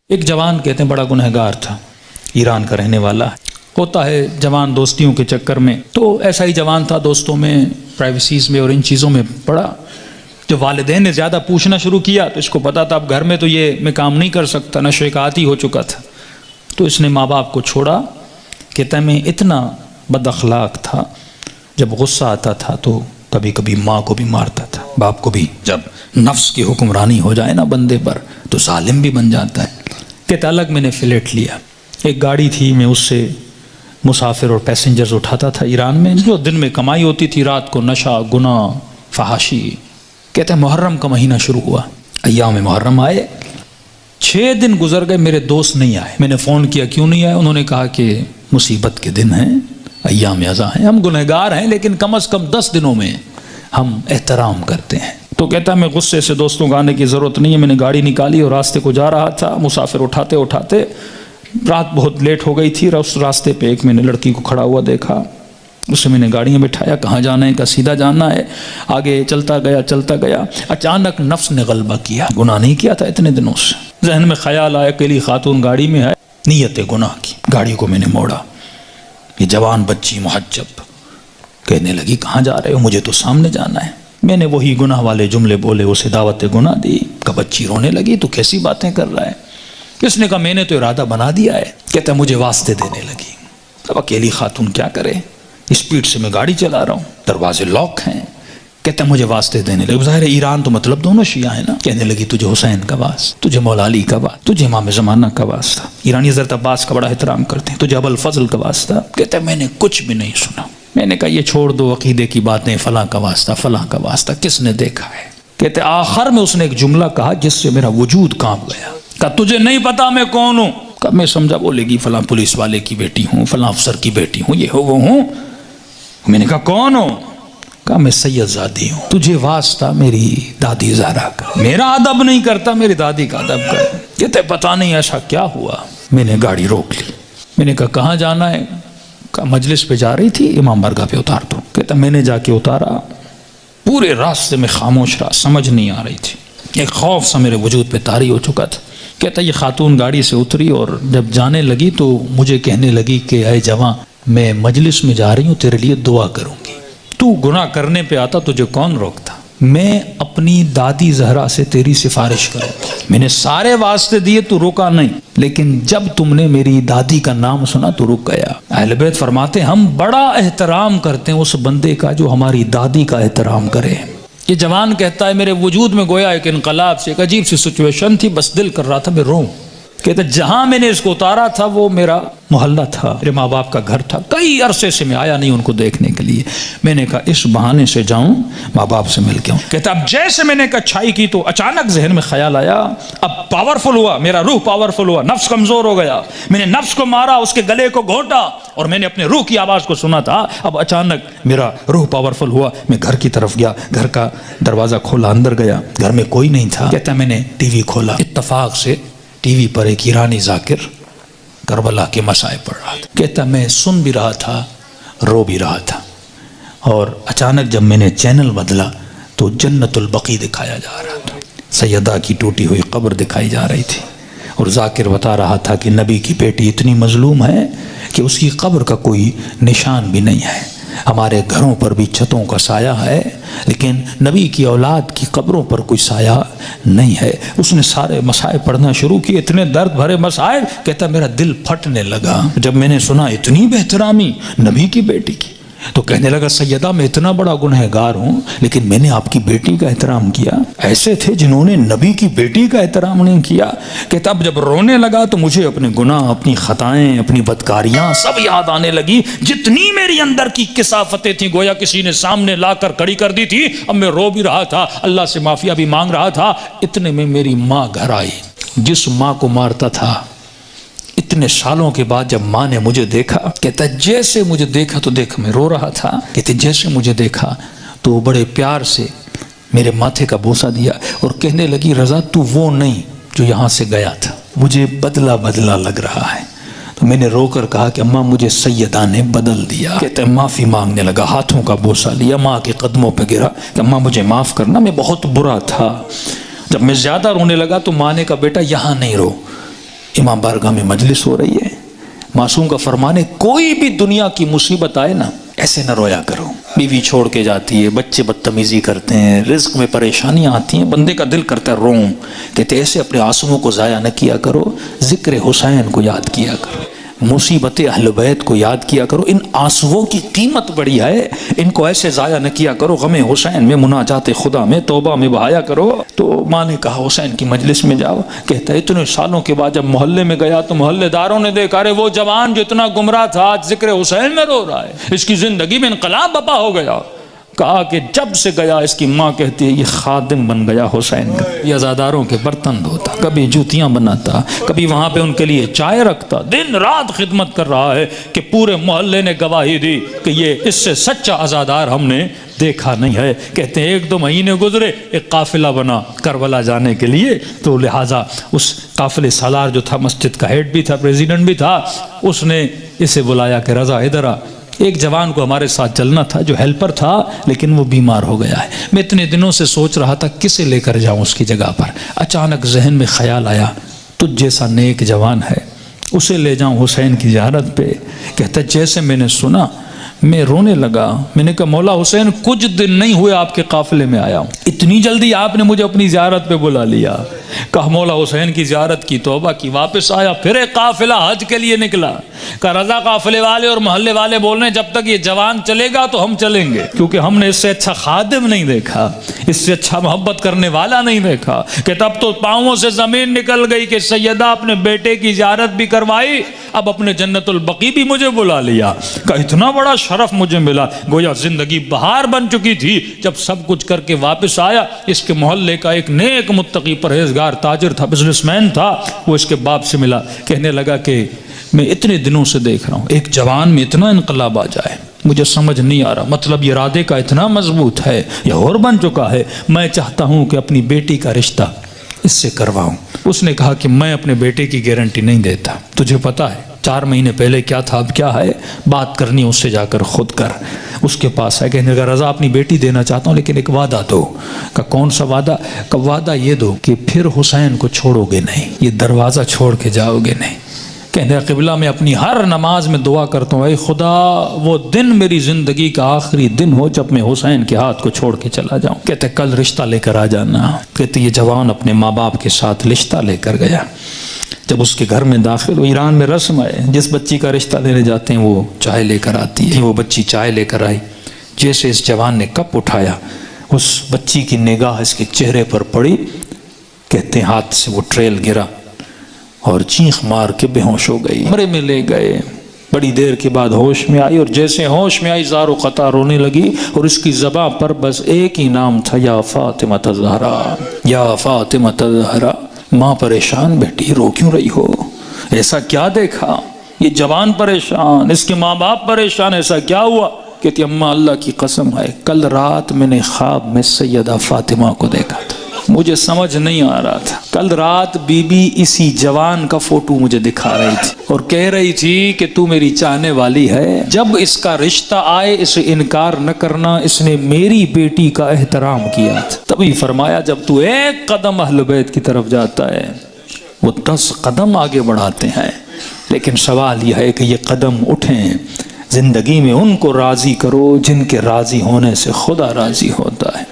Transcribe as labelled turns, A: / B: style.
A: ایک جوان کہتے ہیں بڑا گنہگار تھا، ایران کا رہنے والا ہوتا ہے جوان دوستیوں کے چکر میں، تو ایسا ہی جوان تھا، دوستوں میں، پرائیویسیز میں اور ان چیزوں میں پڑا۔ جب والدین نے زیادہ پوچھنا شروع کیا تو اس کو پتا تھا اب گھر میں تو یہ میں کام نہیں کر سکتا، نشے کا عادی ہو چکا تھا، تو اس نے ماں باپ کو چھوڑا۔ کہتا ہے میں اتنا بد اخلاق تھا، جب غصہ آتا تھا تو کبھی کبھی ماں کو بھی مارتا تھا، باپ کو بھی۔ جب نفس کی حکمرانی ہو جائے نا بندے پر تو ظالم بھی بن جاتا ہے۔ کہتا الگ میں نے فلیٹ لیا، ایک گاڑی تھی، میں اس سے مسافر اور پیسنجرز اٹھاتا تھا ایران میں، جو دن میں کمائی ہوتی تھی، رات کو نشہ، گناہ، فحاشی۔ کہتا ہے محرم کا مہینہ شروع ہوا، ایام محرم آئے، 6 دن گزر گئے، میرے دوست نہیں آئے۔ میں نے فون کیا کیوں نہیں آئے؟ انہوں نے کہا کہ مصیبت کے دن ہیں، ایام ازاں ہیں، ہم گنہگار ہیں لیکن کم از کم 10 دنوں میں ہم احترام کرتے ہیں۔ تو کہتا ہے میں غصے سے دوستوں کو آنے کی ضرورت نہیں ہے، میں نے گاڑی نکالی اور راستے کو جا رہا تھا، مسافر اٹھاتے اٹھاتے رات بہت لیٹ ہو گئی تھی، اس راستے پہ ایک میں نے لڑکی کو کھڑا ہوا دیکھا، اسے میں نے گاڑی میں بٹھایا، کہاں جانا ہے؟ کہا سیدھا جانا ہے۔ آگے چلتا گیا، اچانک نفس نے غلبہ کیا، گناہ نہیں کیا تھا اتنے دنوں سے، ذہن میں خیال آیا اکیلی خاتون گاڑی میں ہے، نیت گناہ کی، گاڑی کو میں نے موڑا۔ یہ جوان بچی محجب کہنے لگی کہاں جا رہے ہو؟ مجھے تو سامنے جانا ہے۔ میں نے وہی گناہ والے جملے بولے، اسے دعوت گناہ دی۔ کہ بچی رونے لگی تو کیسی باتیں کر رہا ہے؟ اس نے کہا میں نے تو ارادہ بنا دیا ہے۔ کہتا ہے مجھے واسطے دینے لگی۔ اب اکیلی خاتون کیا کرے، اسپیڈ سے میں گاڑی چلا رہا ہوں، دروازے لاک ہیں۔ کہتا ہے مجھے واسطے دینے لگی۔ ظاہر ہے ایران تو مطلب دونوں شیعہ ہیں نا۔ کہنے لگی تجھے حسین کا واسطہ، تجھے مولا علی کا واسطہ، تجھے امام زمانہ کا واسطہ، ایرانی حضرت عباس کا بڑا احترام کرتے ہیں، تجھے ابو الفضل کا واسطہ۔ کہتا ہے میں نے کچھ بھی نہیں سنا۔ میں نے کہا یہ چھوڑ دو عقیدے کی باتیں، فلاں کا واسطہ، فلاں کا واسطہ، کس نے دیکھا ہے؟ کہتے آخر میں اس نے ایک جملہ کہا جس سے میرا وجود کانپ گیا۔ کہا تجھے نہیں پتا میں کون ہوں؟ کہا میں سمجھا بولے گی فلاں پولیس والے کی بیٹی ہوں، فلاں افسر کی بیٹی ہوں، یہ ہو وہ ہوں۔ میں نے کہا کون ہو؟ کہا میں سید زادی ہوں، تجھے واسطہ میری دادی زہرا کا، میرا ادب نہیں کرتا، میری دادی کا ادب کر۔ کہتے پتہ نہیں ایسا کیا ہوا۔ میں نے گاڑی روک لی، میں نے کہا کہاں جانا ہے؟ کہا مجلس پہ جا رہی تھی، امام بارگاہ پہ اتار دو۔ کہتا میں نے جا کے اتارا، پورے راستے میں خاموش رہا، سمجھ نہیں آ رہی تھی، ایک خوف سا میرے وجود پہ طاری ہو چکا تھا۔ کہتا یہ خاتون گاڑی سے اتری اور جب جانے لگی تو مجھے کہنے لگی کہ اے جواں میں مجلس میں جا رہی ہوں، تیرے لیے دعا کروں گی، تو گناہ کرنے پہ آتا تجھے کون روکتا؟ میں اپنی دادی زہرا سے تیری سفارش کروں گی۔ میں نے سارے واسطے دیے تو رکا نہیں، لیکن جب تم نے میری دادی کا نام سنا تو رک گیا۔ اہل بیت فرماتے ہیں ہم بڑا احترام کرتے ہیں اس بندے کا جو ہماری دادی کا احترام کرے۔ یہ جوان کہتا ہے میرے وجود میں گویا ایک انقلاب سے، ایک عجیب سی سچویشن تھی، بس دل کر رہا تھا میں روؤں۔ کہتا جہاں میں نے اس کو اتارا تھا وہ میرا محلہ تھا، میرے ماں باپ کا گھر تھا، کئی عرصے سے میں آیا نہیں ان کو دیکھنے کے لیے۔ میں نے کہا اس بہانے سے جاؤں، ماں باپ سے مل کے آؤں۔ کہتا اب جیسے میں نے کچھائی کی تو اچانک ذہن میں خیال آیا، اب پاورفل ہوا، میرا روح پاورفل ہوا، نفس کمزور ہو گیا، میں نے نفس کو مارا، اس کے گلے کو گھونٹا اور میں نے اپنے روح کی آواز کو سنا تھا۔ اب اچانک میرا روح پاورفل ہوا، میں گھر کی طرف گیا، گھر کا دروازہ کھولا، اندر گیا، گھر میں کوئی نہیں تھا۔ کہتا میں نے ٹی وی کھولا، اتفاق سے ٹی وی پر ایک ایرانی ذاکر کربلا کے مسائل پڑھ رہا تھا۔ کہتا میں سن بھی رہا تھا، رو بھی رہا تھا، اور اچانک جب میں نے چینل بدلا تو جنت البقیع دکھایا جا رہا تھا، سیدہ کی ٹوٹی ہوئی قبر دکھائی جا رہی تھی، اور ذاکر بتا رہا تھا کہ نبی کی بیٹی اتنی مظلوم ہے کہ اس کی قبر کا کوئی نشان بھی نہیں ہے، ہمارے گھروں پر بھی چھتوں کا سایہ ہے لیکن نبی کی اولاد کی قبروں پر کوئی سایہ نہیں ہے۔ اس نے سارے مسائل پڑھنا شروع کیے، اتنے درد بھرے مسائل، کہتا میرا دل پھٹنے لگا جب میں نے سنا اتنی بہترامی نبی کی بیٹی کی۔ تو کہنے لگا سیدہ میں اتنا بڑا گنہگار ہوں لیکن میں نے آپ کی بیٹی کا احترام کیا، ایسے تھے جنہوں نے نبی کی بیٹی کا احترام نہیں کیا۔ کہتا اب جب رونے لگا تو مجھے اپنے گناہ، اپنی خطائیں، اپنی بدکاریاں سب یاد آنے لگی، جتنی میری اندر کی کثافتیں تھیں گویا کسی نے سامنے لا کر کھڑی کر دی تھی۔ اب میں رو بھی رہا تھا، اللہ سے معافیا بھی مانگ رہا تھا، اتنے میں میری ماں گھر آئی، جس ماں کو مارتا تھا۔ اتنے سالوں کے بعد جب ماں نے مجھے دیکھا، کہتا جیسے مجھے دیکھا تو دیکھ میں رو رہا تھا، کہتے جیسے مجھے دیکھا تو بڑے پیار سے میرے ماتھے کا بوسہ دیا اور کہنے لگی رضا تو وہ نہیں جو یہاں سے گیا تھا، مجھے بدلا بدلا لگ رہا ہے۔ تو میں نے رو کر کہا کہ اماں مجھے سیدہ نے بدل دیا۔ کہتے معافی مانگنے لگا، ہاتھوں کا بوسہ لیا، ماں کے قدموں پہ گرا کہ اماں مجھے معاف کرنا، میں بہت برا تھا۔ جب میں زیادہ رونے لگا تو ماں نے کہا بیٹا یہاں نہیں رو، امام بارگاہ میں مجلس ہو رہی ہے، معصوم کا فرمان ہے کوئی بھی دنیا کی مصیبت آئے نا ایسے نہ رویا کرو، بیوی چھوڑ کے جاتی ہے، بچے بدتمیزی کرتے ہیں، رزق میں پریشانیاں آتی ہیں، بندے کا دل کرتا ہے روم، کہتے ایسے اپنے آنسوؤں کو ضائع نہ کیا کرو، ذکر حسین کو یاد کیا کرو، مصیبت اہل بیت کو یاد کیا کرو، ان آنسوؤں کی قیمت بڑی ہے، ان کو ایسے ضائع نہ کیا کرو، غم حسین میں، مناجات خدا میں، توبہ میں بہایا کرو۔ تو ماں نے کہا حسین کی مجلس میں جاؤ، کہتا ہے اتنے سالوں کے بعد جب محلے میں گیا تو محلے داروں نے دیکھا ارے وہ جوان جو اتنا گمراہ تھا آج ذکر حسین میں رو رہا ہے، اس کی زندگی میں انقلاب بپا ہو گیا۔ کہا کہ جب سے گیا، اس کی ماں کہتی ہے یہ خادم بن گیا حسین کا، یہ عزاداروں کے برتن دھوتا، کبھی جوتیاں بناتا، کبھی وہاں پہ ان کے لیے چائے رکھتا، دن رات خدمت کر رہا ہے کہ پورے محلے نے گواہی دی کہ یہ اس سے سچا عزادار ہم نے دیکھا نہیں ہے۔ کہتے ہیں 1-2 مہینے گزرے، ایک قافلہ بنا کربلا جانے کے لیے، تو لہٰذا اس قافلے سالار جو تھا، مسجد کا ہیڈ بھی تھا، پریزیڈنٹ بھی تھا، اس نے اسے بلایا کہ رضا ادھر آ، ایک جوان کو ہمارے ساتھ چلنا تھا جو ہیلپر تھا لیکن وہ بیمار ہو گیا ہے، میں اتنے دنوں سے سوچ رہا تھا کسے لے کر جاؤں اس کی جگہ پر، اچانک ذہن میں خیال آیا تجھ جیسا نیک جوان ہے، اسے لے جاؤں حسین کی زیارت پہ۔ کہتا جیسے میں نے سنا میں رونے لگا، میں نے کہا مولا حسین کچھ دن نہیں ہوئے آپ کے قافلے میں آیا ہوں، اتنی جلدی آپ نے مجھے اپنی زیارت پہ بلا لیا۔ کہا مولا حسین کی زیارت کی، توبہ کی، واپس آیا، پھر ایک قافلہ حج کے لیے نکلا۔ کہا رضا قافلے والے اور محلے والے بول رہے ہیں جب تک یہ جوان چلے گا تو ہم چلیں گے، کیونکہ ہم نے اس سے اچھا خادم نہیں دیکھا، اس سے اچھا محبت کرنے والا نہیں دیکھا۔ کہ تب تو پاؤں سے زمین نکل گئی کہ سیدہ اپنے بیٹے کی زیارت بھی کروائی، اب اپنے جنت البقیع بھی مجھے بلا لیا۔ کہا اتنا بڑا شرف مجھے ملا، گویا زندگی بہار بن چکی تھی جب سب کچھ کر کے واپس آیا۔ اس کے محلے کا ایک نیک متقی پرہیزگار تاجر تھا، بزنس مین تھا، وہ اس کے باپ سے ملا، کہنے لگا کہ میں اتنے دنوں سے دیکھ رہا ہوں ایک جوان میں اتنا انقلاب آ جائے، مجھے سمجھ نہیں آ رہا، مطلب یہ ارادے کا اتنا مضبوط ہے، یہ اور بن چکا ہے، میں چاہتا ہوں کہ اپنی بیٹی کا رشتہ اس سے کرواؤں۔ اس نے کہا کہ میں اپنے بیٹے کی گارنٹی نہیں دیتا، تجھے پتا ہے 4 مہینے پہلے کیا تھا اب کیا ہے، بات کرنی اس سے جا کر خود کر۔ اس کے پاس ہے، کہنے لگا رضا اپنی بیٹی دینا چاہتا ہوں لیکن ایک وعدہ دو۔ کہ کون سا وعدہ؟ کہ وعدہ یہ دو کہ پھر حسین کو چھوڑو گے نہیں، یہ دروازہ چھوڑ کے جاؤ گے نہیں۔ کہنے لگا قبلہ میں اپنی ہر نماز میں دعا کرتا ہوں اے خدا وہ دن میری زندگی کا آخری دن ہو جب میں حسین کے ہاتھ کو چھوڑ کے چلا جاؤں۔ کہتے کل رشتہ لے کر آ جانا۔ کہتے یہ جوان اپنے ماں باپ کے ساتھ رشتہ لے کر گیا۔ جب اس کے گھر میں داخل، ایران میں رسم ہے جس بچی کا رشتہ لینے جاتے ہیں وہ چائے لے کر آتی ہے، وہ بچی چائے لے کر آئی، جیسے اس جوان نے کپ اٹھایا اس بچی کی نگاہ اس کے چہرے پر پڑی، کہتے ہیں ہاتھ سے وہ ٹریل گرا اور چیخ مار کے بے ہوش ہو گئی، کمرے میں لے گئے، بڑی دیر کے بعد ہوش میں آئی اور جیسے ہوش میں آئی زار و قطع رونے لگی اور اس کی زباں پر بس ایک ہی نام تھا یا فاطمہ الزہرا، یا فاطمہ الزہرا۔ ماں پریشان، بیٹی رو کیوں رہی ہو؟ ایسا کیا دیکھا؟ یہ جوان پریشان، اس کے ماں باپ پریشان، ایسا کیا ہوا؟ کہتی اماں اللہ کی قسم ہے کل رات میں نے خواب میں سیدہ فاطمہ کو دیکھا تھا، مجھے سمجھ نہیں آ رہا تھا، کل رات بی بی اسی جوان کا فوٹو مجھے دکھا رہی تھی اور کہہ رہی تھی کہ تو میری چاہنے والی ہے، جب اس کا رشتہ آئے اسے انکار نہ کرنا، اس نے میری بیٹی کا احترام کیا تھا۔ تبھی فرمایا جب تو 1 قدم اہل بیت کی طرف جاتا ہے وہ 10 قدم آگے بڑھاتے ہیں، لیکن سوال یہ ہے کہ یہ قدم اٹھیں، زندگی میں ان کو راضی کرو جن کے راضی ہونے سے خدا راضی ہوتا ہے۔